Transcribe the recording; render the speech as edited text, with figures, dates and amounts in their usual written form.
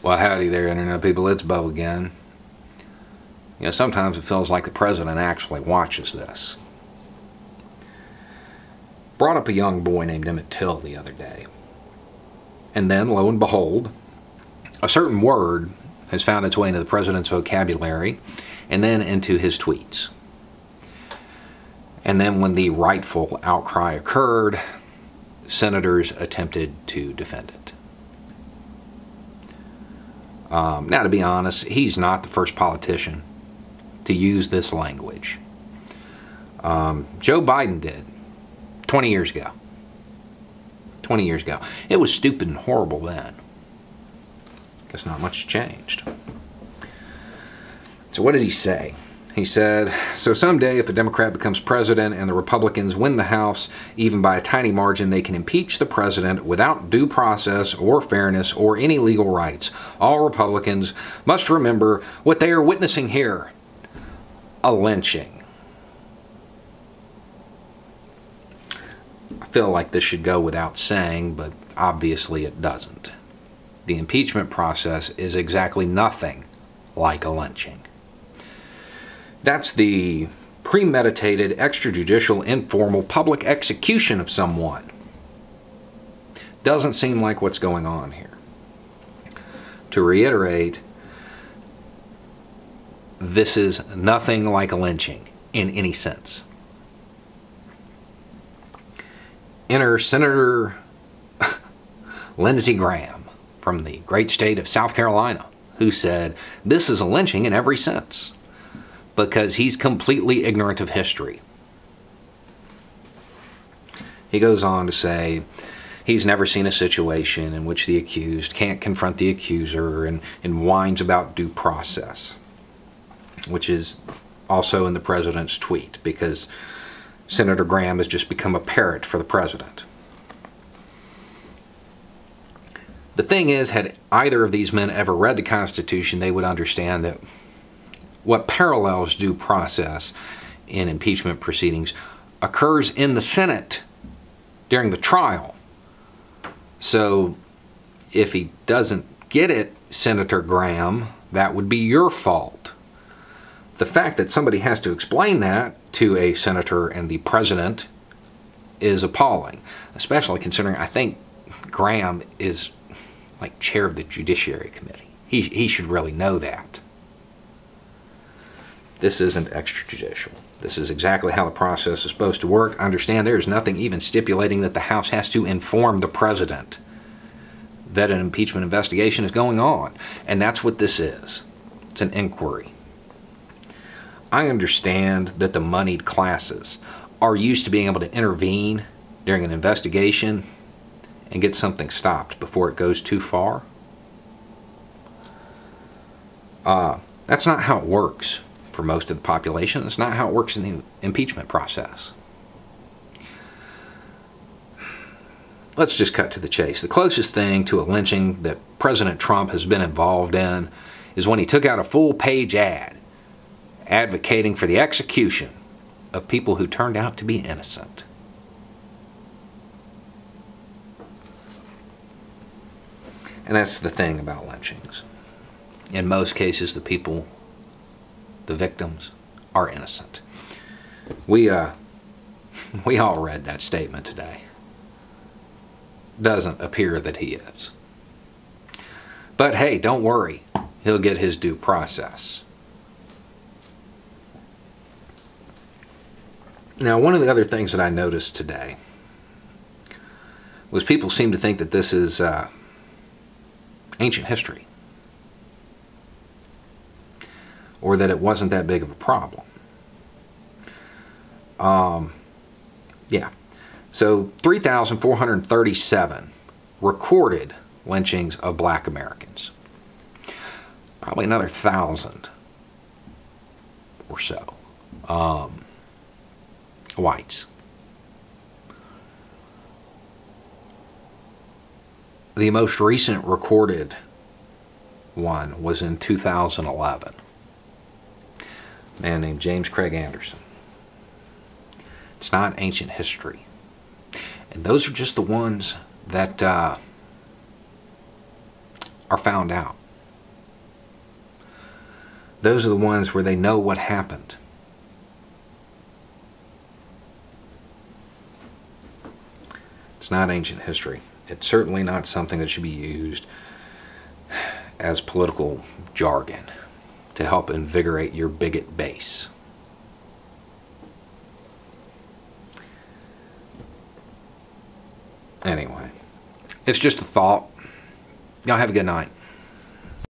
Well, howdy there, Internet people. It's Bo again. Sometimes it feels like the president actually watches this. Brought up a young boy named Emmett Till the other day. And then, lo and behold, a certain word has found its way into the president's vocabulary and then into his tweets. And then when the rightful outcry occurred, senators attempted to defend it. Now, to be honest, he's not the first politician to use this language. Joe Biden did 20 years ago. 20 years ago. It was stupid and horrible then. Guess not much changed. So what did he say? He said, so someday if a Democrat becomes president and the Republicans win the House, even by a tiny margin, they can impeach the president without due process or fairness or any legal rights. All Republicans must remember what they are witnessing here: a lynching. I feel like this should go without saying, but obviously it doesn't. The impeachment process is exactly nothing like a lynching. That's the premeditated, extrajudicial, informal, public execution of someone. Doesn't seem like what's going on here. To reiterate, this is nothing like a lynching in any sense. Enter Senator Lindsey Graham from the great state of South Carolina, who said this is a lynching in every sense, because he's completely ignorant of history. He goes on to say he's never seen a situation in which the accused can't confront the accuser, and whines about due process, which is also in the president's tweet, because Senator Graham has just become a parrot for the president. The thing is, had either of these men ever read the Constitution, they would understand that what parallels due process in impeachment proceedings occurs in the Senate during the trial. So if he doesn't get it, Senator Graham, that would be your fault. The fact that somebody has to explain that to a senator and the president is appalling, especially considering I think Graham is like chair of the Judiciary Committee. He should really know that. This isn't extrajudicial. This is exactly how the process is supposed to work. Understand there is nothing even stipulating that the House has to inform the president that an impeachment investigation is going on. And that's what this is. It's an inquiry. I understand that the moneyed classes are used to being able to intervene during an investigation and get something stopped before it goes too far. That's not how it works for most of the population. That's not how it works in the impeachment process. Let's just cut to the chase. The closest thing to a lynching that President Trump has been involved in is when he took out a full-page ad advocating for the execution of people who turned out to be innocent. And that's the thing about lynchings. In most cases, the victims, are innocent. We all read that statement today. Doesn't appear that he is. But hey, don't worry. He'll get his due process. Now, one of the other things that I noticed today was people seem to think that this is ancient history, or that it wasn't that big of a problem. Yeah. So 3,437 recorded lynchings of black Americans. Probably another 1,000 or so whites. The most recent recorded one was in 2011. A man named James Craig Anderson. It's not ancient history. And those are just the ones that are found out. those are the ones where they know what happened. It's not ancient history. It's certainly not something that should be used as political jargon to help invigorate your bigot base. Anyway, it's just a thought. Y'all have a good night.